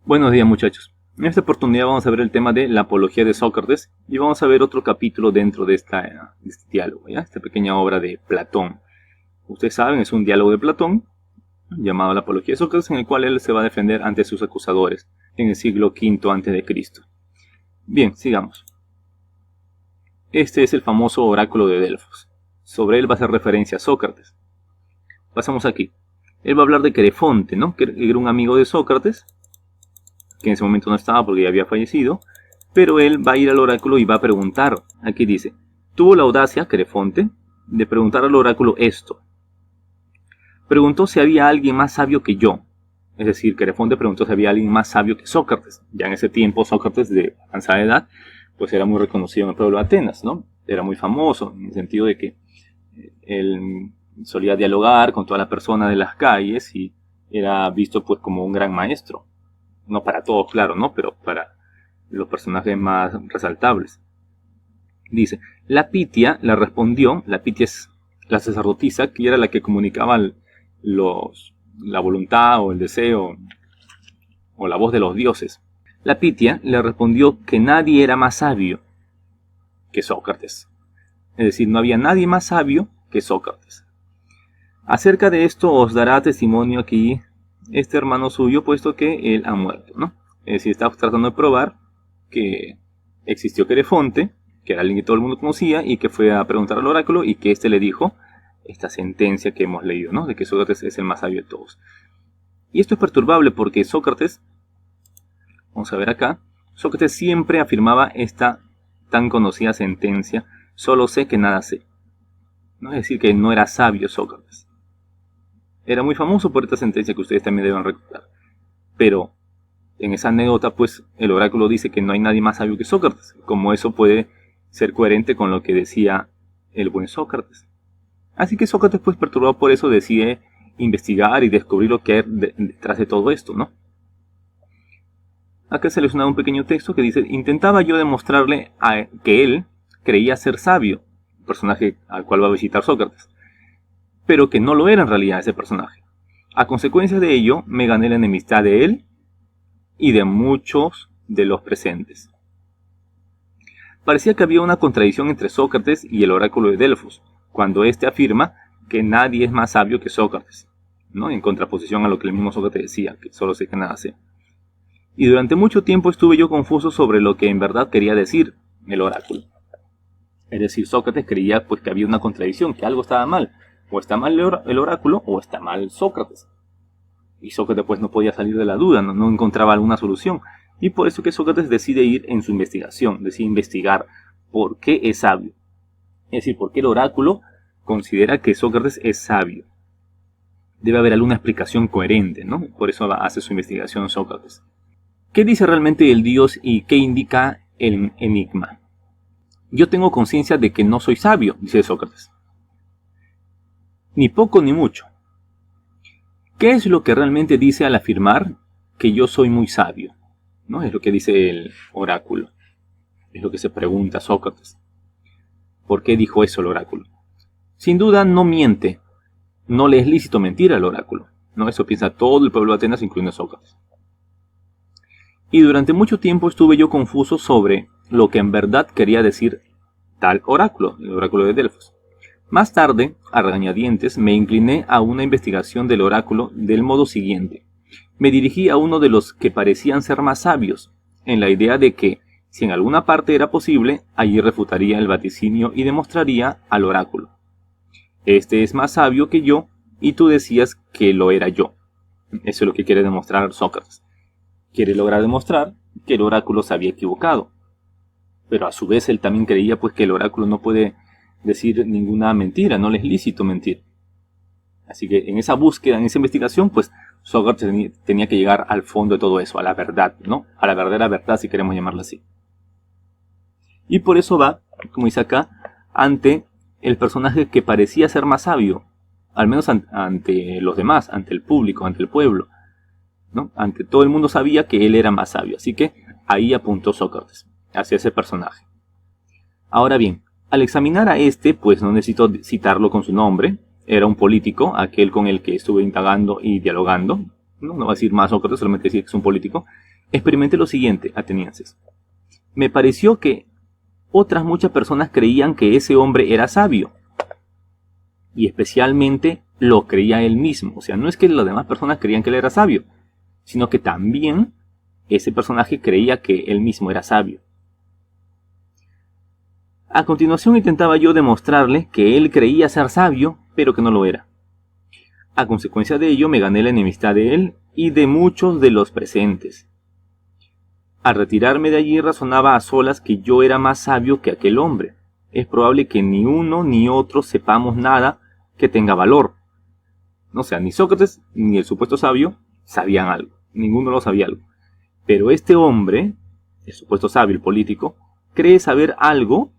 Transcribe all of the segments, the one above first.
Buenos días, muchachos. En esta oportunidad vamos a ver el tema de la apología de Sócrates y vamos a ver otro capítulo dentro de este diálogo, ¿ya? Esta pequeña obra de Platón. Ustedes saben, es un diálogo de Platón llamado la apología de Sócrates, en el cual él se va a defender ante sus acusadores en el siglo V a.C. Bien, sigamos. Este es el famoso oráculo de Delfos. Sobre él va a hacer referencia a Sócrates. Pasamos aquí. Él va a hablar de Crefonte, ¿no? Que era un amigo de Sócrates, que en ese momento no estaba porque ya había fallecido, pero él va a ir al oráculo y va a preguntar. Aquí dice: tuvo la audacia, Crefonte, de preguntar al oráculo esto. Preguntó si había alguien más sabio que yo. Es decir, Crefonte preguntó si había alguien más sabio que Sócrates. Ya en ese tiempo Sócrates, de avanzada edad, pues era muy reconocido en el pueblo de Atenas, ¿no? Era muy famoso en el sentido de que él solía dialogar con todas las personas de las calles y era visto pues como un gran maestro. No para todos, claro, ¿no? Pero para los personajes más resaltables. Dice: la Pitia le respondió. La Pitia es la sacerdotisa, que era la que comunicaba la voluntad o el deseo o la voz de los dioses. La Pitia le respondió que nadie era más sabio que Sócrates. Es decir, no había nadie más sabio que Sócrates. Acerca de esto os dará testimonio aquí este hermano suyo, puesto que él ha muerto, ¿no? Es decir, está tratando de probar que existió Crefonte, que era alguien que todo el mundo conocía y que fue a preguntar al oráculo y que éste le dijo esta sentencia que hemos leído, ¿no? De que Sócrates es el más sabio de todos. Y esto es perturbable porque Sócrates, vamos a ver acá, Sócrates siempre afirmaba esta tan conocida sentencia: solo sé que nada sé, ¿no? Es decir, que no era sabio Sócrates. Era muy famoso por esta sentencia que ustedes también deben recordar. Pero en esa anécdota, pues, el oráculo dice que no hay nadie más sabio que Sócrates. Como eso puede ser coherente con lo que decía el buen Sócrates. Así que Sócrates, pues, perturbado por eso, decide investigar y descubrir lo que hay detrás de todo esto, ¿no? Acá se les da un pequeño texto que dice: intentaba yo demostrarle que él creía ser sabio, personaje al cual va a visitar Sócrates, pero que no lo era en realidad ese personaje. A consecuencia de ello, me gané la enemistad de él y de muchos de los presentes. Parecía que había una contradicción entre Sócrates y el oráculo de Delfos, cuando éste afirma que nadie es más sabio que Sócrates, ¿no? En contraposición a lo que el mismo Sócrates decía, que solo sé que nada sé. Y durante mucho tiempo estuve yo confuso sobre lo que en verdad quería decir el oráculo. Es decir, Sócrates creía pues que había una contradicción, que algo estaba mal. O está mal el oráculo o está mal Sócrates. Y Sócrates pues no podía salir de la duda, no encontraba alguna solución. Y por eso que Sócrates decide ir en su investigación, decide investigar por qué es sabio. Es decir, por qué el oráculo considera que Sócrates es sabio. Debe haber alguna explicación coherente, ¿no? Por eso hace su investigación Sócrates. ¿Qué dice realmente el Dios y qué indica el enigma? Yo tengo conciencia de que no soy sabio, dice Sócrates. Ni poco ni mucho. ¿Qué es lo que realmente dice al afirmar que yo soy muy sabio? ¿No? Es lo que dice el oráculo. Es lo que se pregunta Sócrates. ¿Por qué dijo eso el oráculo? Sin duda no miente. No le es lícito mentir al oráculo, ¿no? Eso piensa todo el pueblo de Atenas, incluyendo Sócrates. Y durante mucho tiempo estuve yo confuso sobre lo que en verdad quería decir tal oráculo, el oráculo de Delfos. Más tarde, a regañadientes, me incliné a una investigación del oráculo del modo siguiente. Me dirigí a uno de los que parecían ser más sabios, en la idea de que, si en alguna parte era posible, allí refutaría el vaticinio y demostraría al oráculo: este es más sabio que yo, y tú decías que lo era yo. Eso es lo que quiere demostrar Sócrates. Quiere lograr demostrar que el oráculo se había equivocado. Pero a su vez él también creía pues que el oráculo no puede decir ninguna mentira, no le es lícito mentir. Así que en esa búsqueda, en esa investigación, pues Sócrates tenía que llegar al fondo de todo eso, a la verdad, ¿no? A la verdadera verdad, si queremos llamarla así. Y por eso va, como dice acá, ante el personaje que parecía ser más sabio, al menos ante los demás, ante el público, ante el pueblo, ¿no? Ante todo el mundo sabía que él era más sabio, así que ahí apuntó Sócrates, hacia ese personaje. Ahora bien, al examinar a este, pues no necesito citarlo con su nombre, era un político, aquel con el que estuve indagando y dialogando, no va a decir más Sócrates, solamente decir que es un político, Experimenté lo siguiente, atenienses. Me pareció que otras muchas personas creían que ese hombre era sabio. Y especialmente lo creía él mismo. O sea, no es que las demás personas creían que él era sabio, sino que también ese personaje creía que él mismo era sabio. A continuación intentaba yo demostrarle que él creía ser sabio, pero que no lo era. A consecuencia de ello me gané la enemistad de él y de muchos de los presentes. Al retirarme de allí razonaba a solas que yo era más sabio que aquel hombre. Es probable que ni uno ni otro sepamos nada que tenga valor. O sea, ni Sócrates ni el supuesto sabio sabían algo. Ninguno lo sabía algo. Pero este hombre, el supuesto sabio, el político, cree saber algo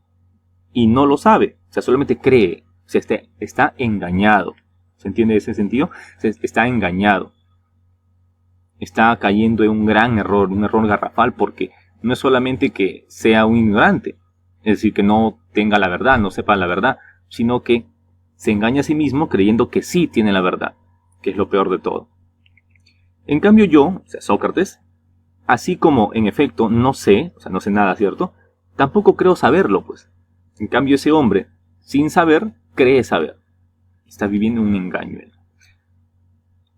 y no lo sabe. O sea, solamente cree. O sea, está engañado. ¿Se entiende ese sentido? Está engañado. Está cayendo en un gran error, un error garrafal, porque no es solamente que sea un ignorante, es decir, que no tenga la verdad, no sepa la verdad, sino que se engaña a sí mismo creyendo que sí tiene la verdad, que es lo peor de todo. En cambio yo, o sea, Sócrates, así como en efecto no sé, o sea, no sé nada, ¿cierto? Tampoco creo saberlo, pues. En cambio ese hombre, sin saber, cree saber. Está viviendo un engaño.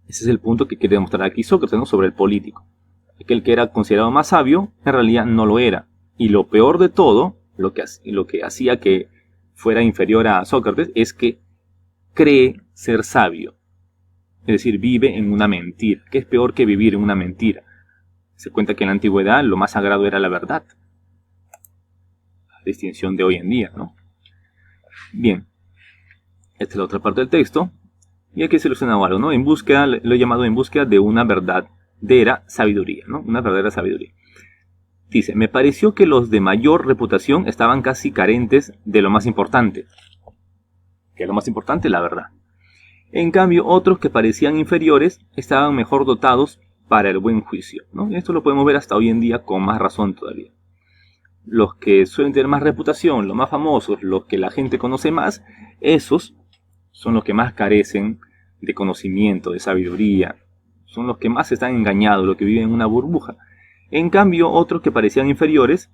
Ese es el punto que quiere demostrar aquí Sócrates, ¿no? Sobre el político. Aquel que era considerado más sabio, en realidad no lo era. Y lo peor de todo, lo que hacía que fuera inferior a Sócrates, es que cree ser sabio. Es decir, vive en una mentira. ¿Qué es peor que vivir en una mentira? Se cuenta que en la antigüedad lo más sagrado era la verdad. A distinción de hoy en día, ¿no? Bien. Esta es la otra parte del texto. Y hay que seleccionar algo, ¿no? En búsqueda, lo he llamado en búsqueda de una verdadera sabiduría, ¿no? Una verdadera sabiduría. Dice, me pareció que los de mayor reputación estaban casi carentes de lo más importante. ¿Qué es lo más importante? La verdad. En cambio, otros que parecían inferiores estaban mejor dotados para el buen juicio, ¿no? Y esto lo podemos ver hasta hoy en día con más razón todavía. Los que suelen tener más reputación, los más famosos, los que la gente conoce más, esos son los que más carecen de conocimiento, de sabiduría. Son los que más están engañados, los que viven en una burbuja. En cambio, otros que parecían inferiores,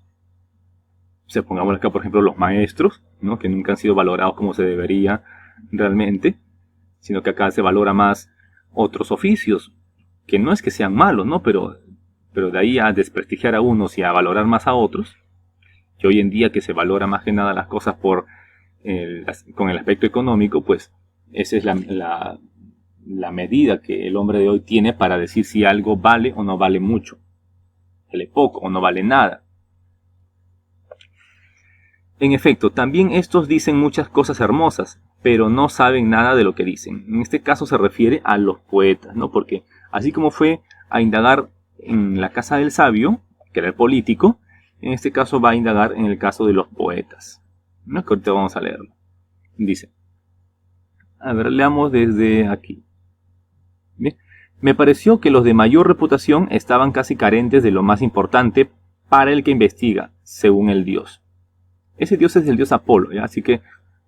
pongamos acá por ejemplo los maestros, ¿no? Que nunca han sido valorados como se debería realmente, sino que acá se valora más otros oficios, que no es que sean malos, ¿no? Pero de ahí a desprestigiar a unos y a valorar más a otros, que hoy en día que se valora más que nada las cosas con el aspecto económico, pues esa es la medida que el hombre de hoy tiene para decir si algo vale o no vale mucho, vale poco o no vale nada. En efecto, también estos dicen muchas cosas hermosas, pero no saben nada de lo que dicen. En este caso se refiere a los poetas, ¿no? Porque así como fue a indagar en la casa del sabio, que era el político, en este caso va a indagar en el caso de los poetas, ¿no? Que ahorita vamos a leerlo. Dice, a ver, leamos desde aquí. Bien. Me pareció que los de mayor reputación estaban casi carentes de lo más importante para el que investiga, según el dios. Ese dios es el dios Apolo, ¿ya? Así que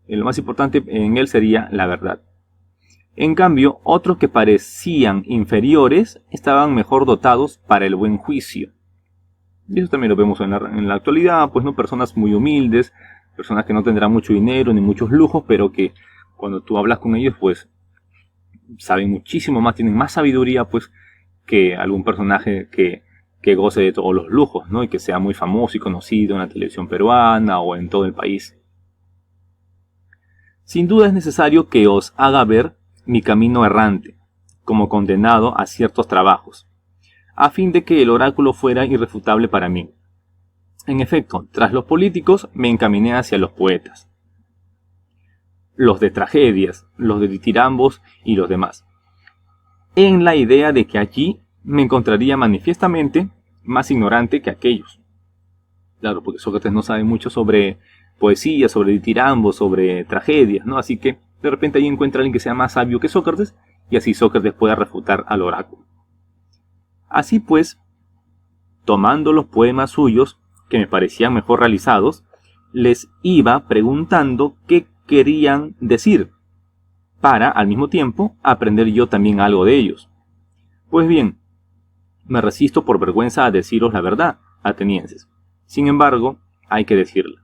lo más importante en él sería la verdad. En cambio, otros que parecían inferiores estaban mejor dotados para el buen juicio. Y eso también lo vemos en la actualidad, pues no, personas muy humildes, personas que no tendrán mucho dinero ni muchos lujos, pero que cuando tú hablas con ellos, pues saben muchísimo más, tienen más sabiduría, pues, que algún personaje que goce de todos los lujos, ¿no? Y que sea muy famoso y conocido en la televisión peruana o en todo el país. Sin duda es necesario que os haga ver mi camino errante, como condenado a ciertos trabajos, a fin de que el oráculo fuera irrefutable para mí. En efecto, tras los políticos me encaminé hacia los poetas, los de tragedias, los de ditirambos y los demás, en la idea de que allí me encontraría manifiestamente más ignorante que aquellos. Claro, porque Sócrates no sabe mucho sobre poesía, sobre ditirambos, sobre tragedias, ¿no? Así que de repente ahí encuentra a alguien que sea más sabio que Sócrates y así Sócrates pueda refutar al oráculo. Así pues, tomando los poemas suyos, que me parecían mejor realizados, les iba preguntando qué querían decir, para, al mismo tiempo, aprender yo también algo de ellos. Pues bien, Me resisto por vergüenza a deciros la verdad, atenienses. Sin embargo, hay que decirla.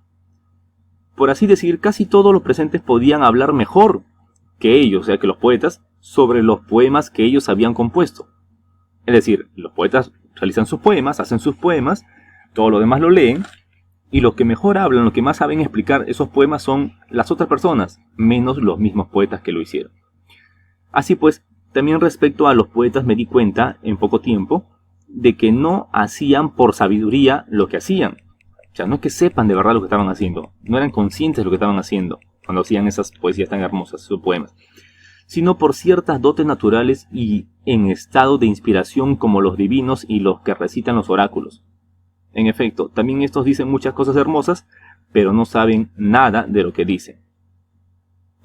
Por así decir, casi todos los presentes podían hablar mejor que ellos, o sea que los poetas, sobre los poemas que ellos habían compuesto. Es decir, los poetas realizan sus poemas, hacen sus poemas, todos los demás lo leen, y los que mejor hablan, los que más saben explicar esos poemas son las otras personas, menos los mismos poetas que lo hicieron. Así pues, también respecto a los poetas me di cuenta, en poco tiempo, de que no hacían por sabiduría lo que hacían. O sea, no es que sepan de verdad lo que estaban haciendo, no eran conscientes de lo que estaban haciendo cuando hacían esas poesías tan hermosas, esos poemas, sino por ciertas dotes naturales y en estado de inspiración como los divinos y los que recitan los oráculos. En efecto, también estos dicen muchas cosas hermosas, pero no saben nada de lo que dicen.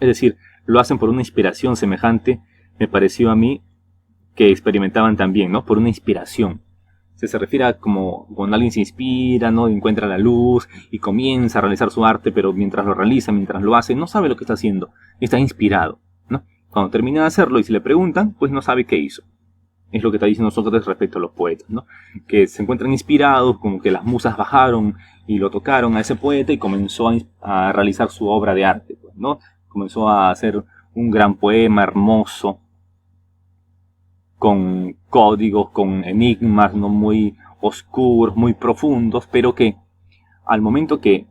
Es decir, lo hacen por una inspiración semejante, me pareció a mí, que experimentaban también, ¿no? Por una inspiración. Se refiere a como cuando alguien se inspira, ¿no? Encuentra la luz y comienza a realizar su arte, pero mientras lo realiza, mientras lo hace, no sabe lo que está haciendo. Está inspirado, ¿no? Cuando termina de hacerlo y se le preguntan, pues no sabe qué hizo. Es lo que está diciendo Sócrates respecto a los poetas, ¿no? Que se encuentran inspirados, como que las musas bajaron y lo tocaron a ese poeta y comenzó a realizar su obra de arte, pues, ¿no? Comenzó a hacer un gran poema hermoso, con códigos, con enigmas, ¿no? Muy oscuros, muy profundos, pero que al momento que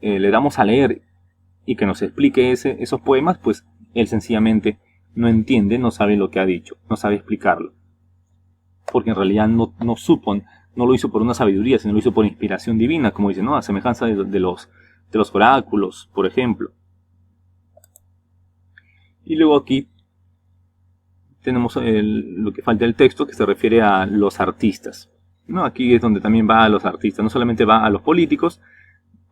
le damos a leer y que nos explique esos poemas, pues él sencillamente no entiende, no sabe lo que ha dicho, no sabe explicarlo. Porque en realidad no lo hizo por una sabiduría, sino lo hizo por inspiración divina, como dice, ¿no? A semejanza de los oráculos, por ejemplo. Y luego aquí tenemos lo que falta del texto, que se refiere a los artistas, ¿no? Aquí es donde también va a los artistas, no solamente va a los políticos,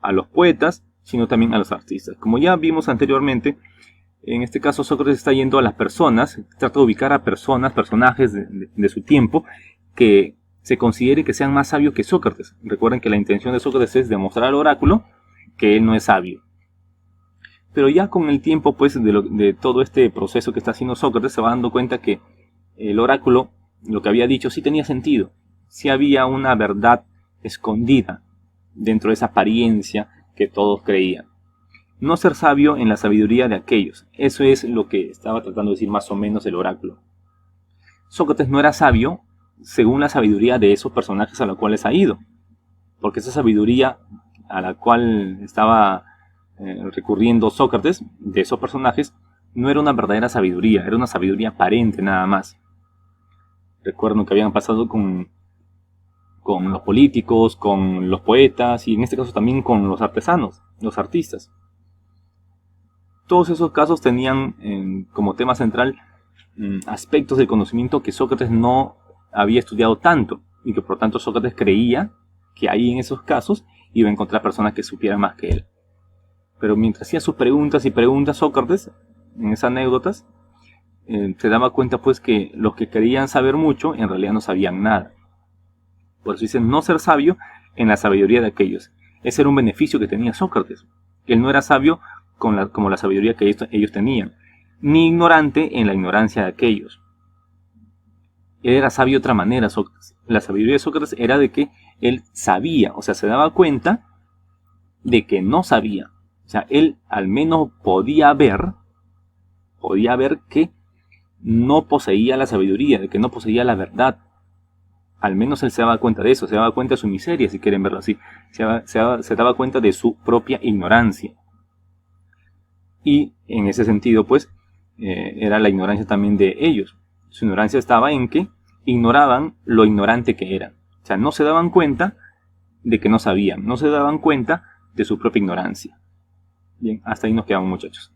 a los poetas, sino también a los artistas. Como ya vimos anteriormente, en este caso Sócrates está yendo a las personas, trata de ubicar a personajes de su tiempo, que se considere que sean más sabios que Sócrates. Recuerden que la intención de Sócrates es demostrar al oráculo que él no es sabio. Pero ya con el tiempo, pues, de todo este proceso que está haciendo Sócrates, se va dando cuenta que el oráculo, lo que había dicho, sí tenía sentido. Sí había una verdad escondida dentro de esa apariencia que todos creían. No ser sabio en la sabiduría de aquellos. Eso es lo que estaba tratando de decir más o menos el oráculo. Sócrates no era sabio según la sabiduría de esos personajes a los cuales ha ido. Porque esa sabiduría a la cual estaba recurriendo Sócrates, de esos personajes, no era una verdadera sabiduría, era una sabiduría aparente nada más. Recuerdo que habían pasado con los políticos, con los poetas y en este caso también con los artesanos, los artistas. Todos esos casos tenían como tema central aspectos del conocimiento que Sócrates no había estudiado tanto y que por tanto Sócrates creía que ahí en esos casos iba a encontrar personas que supieran más que él. Pero mientras hacía sus preguntas y preguntas Sócrates, en esas anécdotas, se daba cuenta pues que los que querían saber mucho en realidad no sabían nada. Por eso dicen no ser sabio en la sabiduría de aquellos. Ese era un beneficio que tenía Sócrates. Él no era sabio como la sabiduría que ellos tenían, ni ignorante en la ignorancia de aquellos. Él era sabio de otra manera, Sócrates. La sabiduría de Sócrates era de que él sabía, o sea, se daba cuenta de que no sabía. O sea, él al menos podía ver que no poseía la sabiduría, de que no poseía la verdad. Al menos él se daba cuenta de eso, se daba cuenta de su miseria, si quieren verlo así. Se daba cuenta de su propia ignorancia. Y en ese sentido, pues, era la ignorancia también de ellos. Su ignorancia estaba en que ignoraban lo ignorante que eran. O sea, no se daban cuenta de que no sabían, no se daban cuenta de su propia ignorancia. Bien, hasta ahí nos quedamos, muchachos.